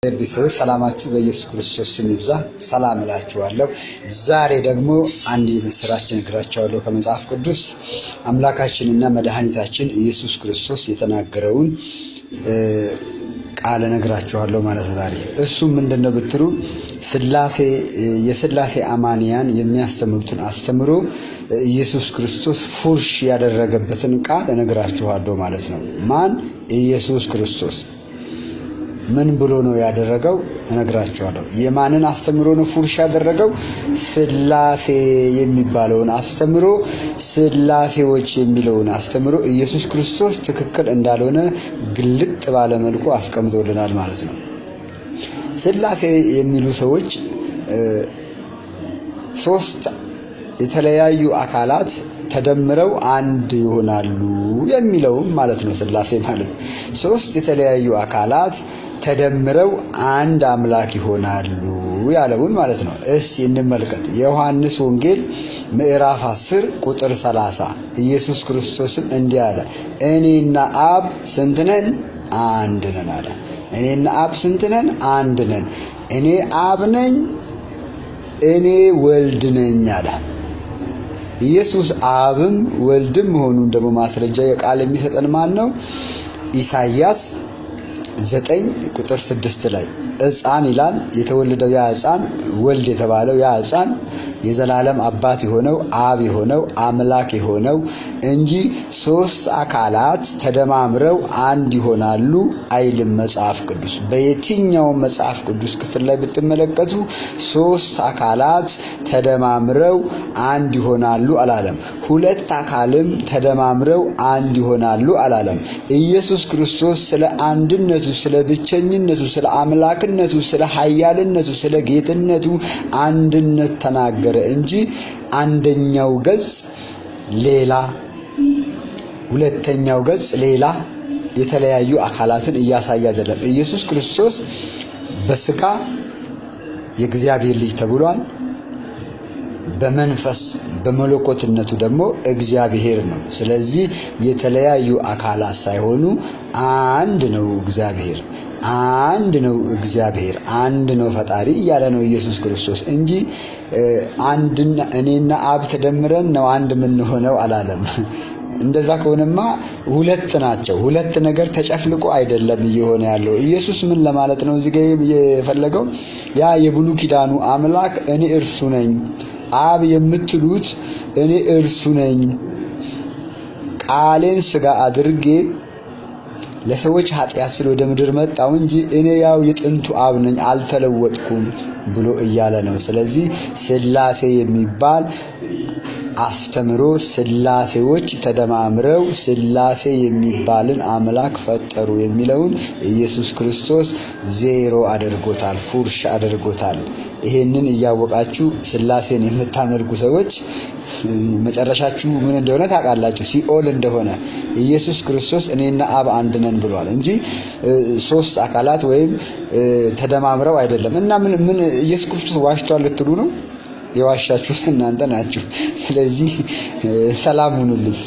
ቤተሰቦች ሰላማችሁ በኢየሱስ ክርስቶስ ስም ይብዛ። ሰላም እላችኋለሁ። ዛሬ ደግሞ አንድ የምስራችን እነግራችኋለሁ ከመጽሐፍ ቅዱስ አምላካችንና መድኃኒታችን ኢየሱስ ክርስቶስ የተናገረውን ቃል እነግራችኋለሁ ማለት ነው። ዛሬ እሱም ምንድነው ብትሉ የሥላሴ አማንያን የሚያስተምሩትን አስተምሮ ኢየሱስ ክርስቶስ ፉርሽ ያደረገበትን ቃል እነግራችኋለሁ ማለት ነው። ማን? ኢየሱስ ክርስቶስ ምን ብሎ ነው ያደረገው? እነግራችኋለሁ። የማንን አስተምሮ ነው ፉርሽ ያደረገው? ሥላሴ የሚባለውን አስተምሮ፣ ሥላሴዎች የሚለውን አስተምሮ ኢየሱስ ክርስቶስ ትክክል እንዳልሆነ ግልጥ ባለ መልኩ አስቀምጦልናል ማለት ነው። ሥላሴ የሚሉ ሰዎች ሶስት የተለያዩ አካላት ተደምረው አንድ ይሆናሉ የሚለውም ማለት ነው። ሥላሴ ማለት ሶስት የተለያዩ አካላት ተደምረው አንድ አምላክ ይሆናሉ ያለውን ማለት ነው። እሺ እንመልከት። የዮሐንስ ወንጌል ምዕራፍ 10 ቁጥር 30 ኢየሱስ ክርስቶስም እንዲህ አለ፣ እኔና አብ ስንት ነን? አንድ ነን አለ። እኔና አብ ስንት ነን? አንድ ነን። እኔ አብ ነኝ፣ እኔ ወልድ ነኝ አለ። ኢየሱስ አብም ወልድም መሆኑን ደግሞ ማስረጃ የቃል የሚሰጠን ማን ነው? ኢሳይያስ 9 ቁጥር 6 ላይ ሕፃን ይላል። የተወለደው ያ ሕፃን ወልድ የተባለው ያ ሕፃን የዘላለም አባት የሆነው አብ የሆነው አምላክ የሆነው እንጂ ሶስት አካላት ተደማምረው አንድ ይሆናሉ አይልም መጽሐፍ ቅዱስ። በየትኛውም መጽሐፍ ቅዱስ ክፍል ላይ ብትመለከቱ ሶስት አካላት ተደማምረው አንድ ይሆናሉ አላለም። ሁለት አካልም ተደማምረው አንድ ይሆናሉ አላለም። ኢየሱስ ክርስቶስ ስለ አንድነቱ፣ ስለ ብቸኝነቱ፣ ስለ አምላክነቱ፣ ስለ ኃያልነቱ፣ ስለ ጌትነቱ አንድነት ተናገረ እንጂ አንደኛው ገጽ ሌላ፣ ሁለተኛው ገጽ ሌላ የተለያዩ አካላትን እያሳየ አይደለም። ኢየሱስ ክርስቶስ በስጋ የእግዚአብሔር ልጅ ተብሏል። በመንፈስ በመለኮትነቱ ደግሞ እግዚአብሔር ነው። ስለዚህ የተለያዩ አካላት ሳይሆኑ አንድ ነው እግዚአብሔር፣ አንድ ነው እግዚአብሔር፣ አንድ ነው ፈጣሪ እያለ ነው ኢየሱስ ክርስቶስ እንጂ እኔና አብ ተደምረን ነው አንድ የምንሆነው አላለም። እንደዛ ከሆነማ ሁለት ናቸው። ሁለት ነገር ተጨፍልቆ አይደለም እየሆነ ያለው። ኢየሱስ ምን ለማለት ነው እዚህ ጋር የፈለገው? ያ የብሉይ ኪዳኑ አምላክ እኔ እርሱ ነኝ፣ አብ የምትሉት እኔ እርሱ ነኝ፣ ቃሌን ሥጋ አድርጌ ለሰዎች ኃጢአት ስለ ወደ ምድር መጣው እንጂ እኔ ያው የጥንቱ አብ ነኝ አልተለወጥኩም ብሎ እያለ ነው። ስለዚህ ሥላሴ የሚባል አስተምሮ ሥላሴዎች ተደማምረው ሥላሴ የሚባልን አምላክ ፈጠሩ የሚለውን ኢየሱስ ክርስቶስ ዜሮ አድርጎታል፣ ፉርሽ አድርጎታል። ይሄንን እያወቃችሁ ሥላሴን የምታመልኩ ሰዎች መጨረሻችሁ ምን እንደሆነ ታውቃላችሁ፣ ሲኦል እንደሆነ። ኢየሱስ ክርስቶስ እኔና አብ አንድ ነን ብሏል እንጂ ሶስት አካላት ወይም ተደማምረው አይደለም። እና ምን ኢየሱስ ክርስቶስ ዋሽቷል ልትሉ ነው? የዋሻችሁት እናንተ ናችሁ። ስለዚህ ሰላም ሁኑልኝ።